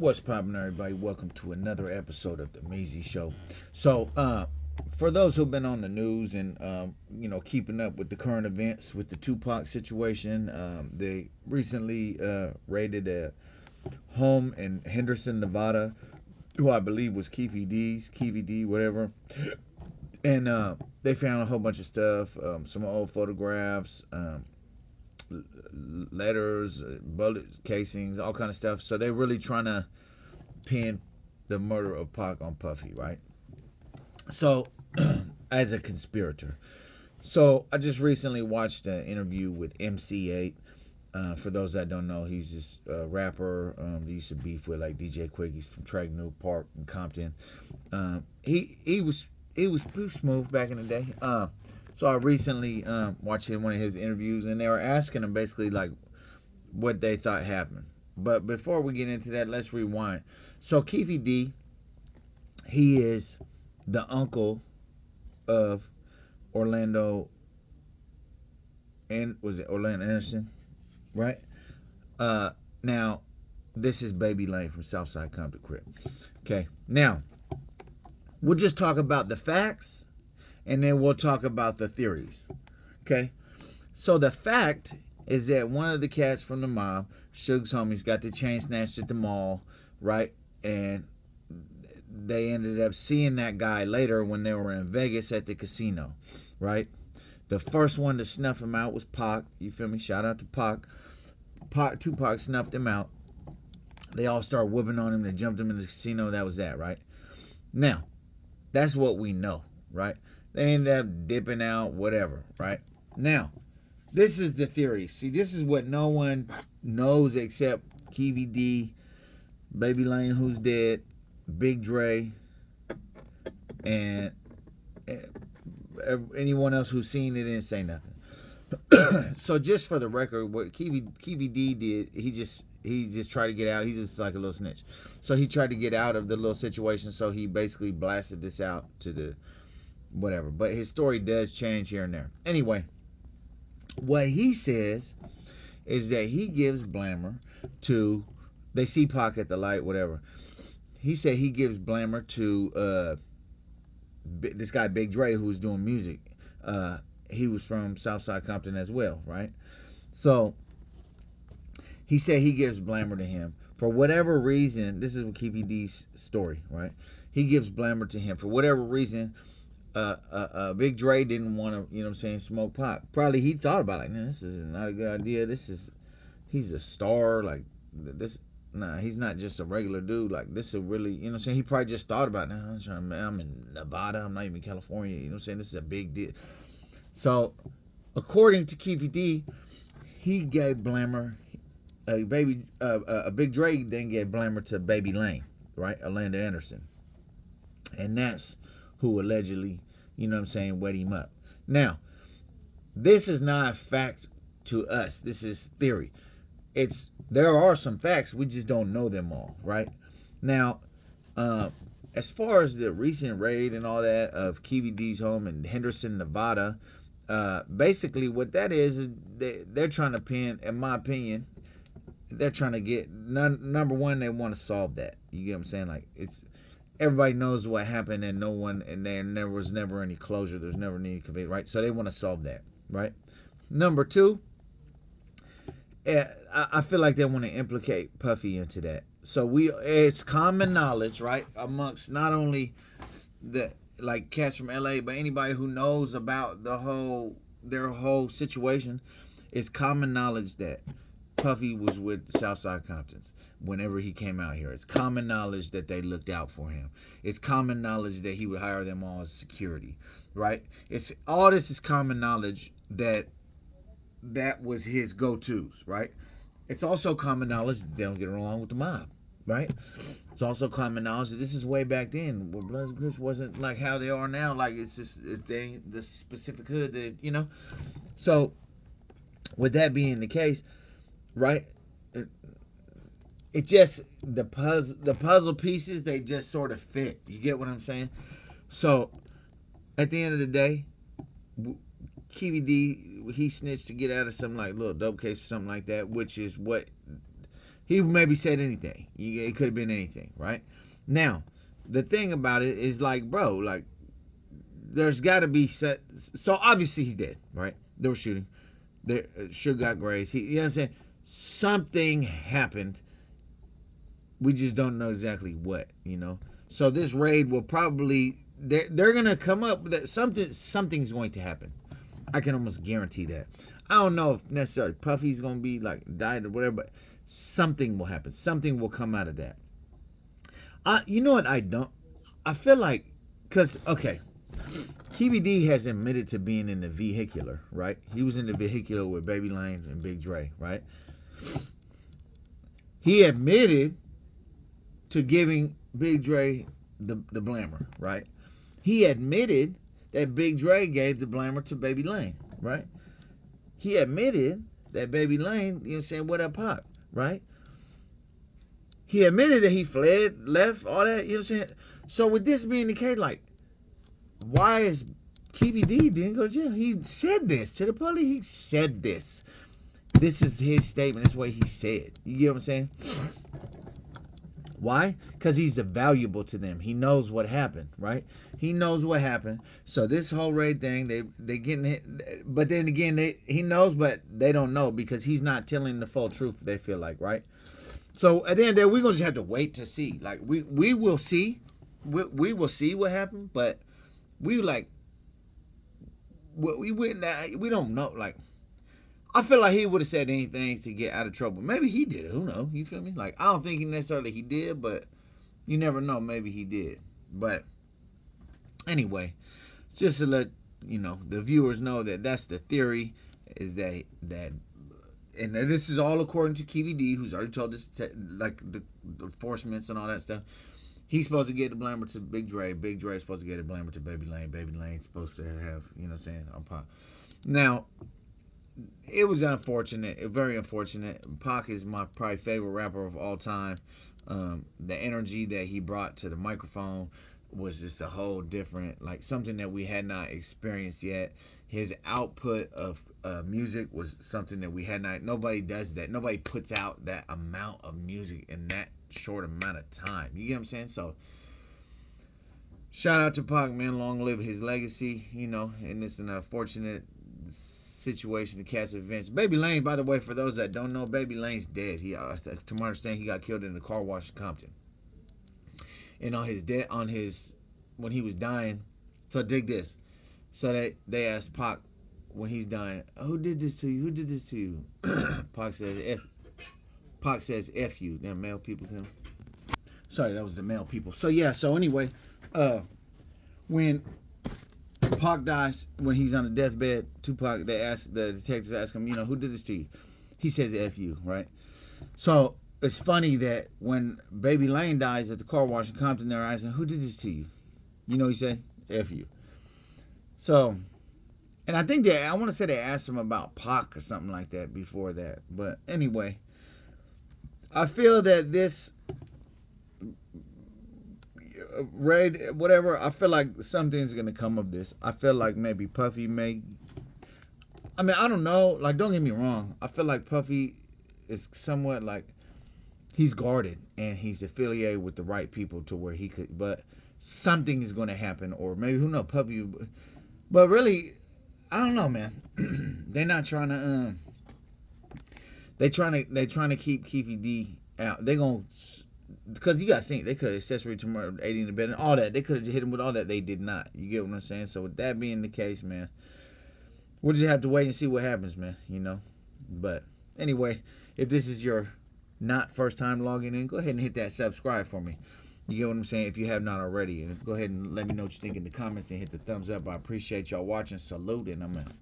What's poppin', everybody? Welcome to another episode of the Mazy Show. For those who've been on the news and keeping up with the current events with the Tupac situation, they recently raided a home in Henderson, Nevada, who I believe was Keefe D, whatever. And they found a whole bunch of stuff, some old photographs, letters, bullet casings, all kind of stuff. So they're really trying to pin the murder of Pac on Puffy, right? So, as a conspirator. So I just recently watched an interview with MC8. For those that don't know, he's this rapper. He used to beef with like DJ Quick. He's from Tragnell Park in Compton. He was smooth back in the day. So I recently watched one of his interviews, and they were asking him basically like what they thought happened. But before we get into that, let's rewind. So Keefe D, he is the uncle of Orlando, and was it Orlando Anderson, right? Now, this is Baby Lane from Southside Compton Crip. Okay, now we'll just talk about the facts, and then we'll talk about the theories. Okay, so the fact is that one of the cats from the mob, Suge's homies, got the chain snatched at the mall, right? And they ended up seeing that guy later when they were in Vegas at the casino, right? The first one to snuff him out was Pac. You feel me? Shout out to Pac. Tupac snuffed him out. They all started whooping on him. They jumped him in the casino. That was that, right? Now, that's what we know, right? They ended up dipping out, whatever, right? Now, this is the theory. See, this is what no one knows except Keefe D, Baby Lane, who's dead, Big Dre, and anyone else who's seen it didn't say nothing. So just for the record, what Keefe D did, he just tried to get out. He's just like a little snitch. So he tried to get out of the little situation. So he basically blasted this out to the whatever. But his story does change here and there. Anyway, what he says is that he gives Blammer to, they see Pac at the light, whatever. He said he gives Blammer to this guy Big Dre, who was doing music. He was from Southside Compton as well, right? So he said he gives Blammer to him for whatever reason. This is Keefe D's story, right? He gives Blammer to him for whatever reason. Big Dre didn't want to, smoke pot. Probably he thought about it, like, this is not a good idea. He's a star, like this. Nah, he's not just a regular dude. Like, this is really, he probably just thought about it. I'm in Nevada. I'm not even in California. This is a big deal. So, according to Keefe D, he gave Blammer a Big Dre then gave Blammer to Baby Lane, right? Orlando Anderson. And that's who allegedly, wet him up. Now, this is not a fact to us. This is theory. There are some facts, we just don't know them all, right? Now, as far as the recent raid and all that of Keefe D's home in Henderson, Nevada, basically what that is they're trying to pin, in my opinion, they're trying to get, number one, they want to solve that. You get what I'm saying? Like, everybody knows what happened, and there was never any closure. There's never any conviction, right? So they want to solve that, right? Number two, I feel like they want to implicate Puffy into that. So it's common knowledge, right, amongst not only the like cats from LA, but anybody who knows about their whole situation. It's common knowledge that Puffy was with Southside Comptons whenever he came out here. It's common knowledge that they looked out for him. It's common knowledge that he would hire them all as security, right? All this is common knowledge that was his go-tos, right? It's also common knowledge that they don't get along with the mob, right? It's also common knowledge that this is way back then where Bloods and Crips wasn't like how they are now. Like, it's just the specific hood that, So, with that being the case, right? It just, the puzzle pieces, they just sort of fit. You get what I'm saying? So, at the end of the day, Keefe D, he snitched to get out of some like little dope case or something like that, which is what He maybe said anything. It could have been anything, right? Now, the thing about it is like, bro, like, there's got to be set. So obviously he's dead, right? They were shooting. They sure got grazed. You know what I'm saying? Something happened. We just don't know exactly what, you know. So this raid will probably they're gonna come up with that something's going to happen. I can almost guarantee that. I don't know if necessarily Puffy's gonna be like died or whatever, but something will happen. Something will come out of that. You know what I feel like, because, okay, Keefe D has admitted to being in the vehicular, right? He was in the vehicular with Baby Lane and Big Dre, right? He admitted to giving Big Dre the blammer, right? He admitted that Big Dre gave the blammer to Baby Lane, right? He admitted that Baby Lane, you know what I'm saying, what up, Pop, right? He admitted that he fled, left, all that, you know what I'm saying? So with this being the case, like, why is Keefe D didn't go to jail? He said this to the police. He said this. This is his statement. This is what he said. You get what I'm saying? Why? Because he's valuable to them. He knows what happened, right? He knows what happened. So this whole raid thing, they getting hit. But then again, he knows, but they don't know because he's not telling the full truth, they feel like, right? So at the end of the day, we're going to just have to wait to see. Like, we will see. We will see what happened, but we don't know. Like, I feel like he would have said anything to get out of trouble. Maybe he did it. Who knows? You feel me? Like, I don't think necessarily he did, but you never know. Maybe he did. But anyway, just to let the viewers know that that's the theory, is that and this is all according to Keefe D, who's already told us, like, the enforcements and all that stuff. He's supposed to get the blamer to Big Dre. Big Dre's supposed to get the blamer to Baby Lane. Baby Lane's supposed to have, you know what I'm saying, on Pac. Now, it was unfortunate, very unfortunate. Pac is my probably favorite rapper of all time. The energy that he brought to the microphone was just a whole different, like, something that we had not experienced yet. His output of music was something that we had not. Nobody does that. Nobody puts out that amount of music in that short amount of time. You get what I'm saying? So, shout out to Pac, man. Long live his legacy. And it's an unfortunate situation to catch events. Baby Lane, by the way, for those that don't know, Baby Lane's dead. He, to my understanding, he got killed in a car wash in Compton. And when he was dying. So dig this. So they asked Pac when he's dying, who did this to you? Who did this to you? Pac says F you. Them male people can. Sorry, that was the male people. So yeah, so anyway, when Pac dies, when he's on the deathbed, Tupac, the detectives ask him, who did this to you? He says F you, right? So it's funny that when Baby Lane dies at the car wash in Compton, they're asking, who did this to you? He said, F you. So, and I think I want to say they asked him about Pac or something like that before that. But anyway, I feel that this raid, whatever, I feel like something's going to come of this. I feel like maybe Puffy I don't know. Like, don't get me wrong. I feel like Puffy is somewhat like, he's guarded and he's affiliated with the right people to where he could, but something is going to happen, or maybe, who knows, Puffy. But really, I don't know, man. They're not trying to, they're trying to keep Keefe D out. They're going to, because you got to think, they could have accessory to murder, aiding and abetting, all that. They could have hit him with all that. They did not. You get what I'm saying? So with that being the case, man, we'll just have to wait and see what happens, man, But anyway, if this is your not first time logging in, go ahead and hit that subscribe for me. You get what I'm saying? If you have not already. And go ahead and let me know what you think in the comments and hit the thumbs up. I appreciate y'all watching. Salute, and I'm out.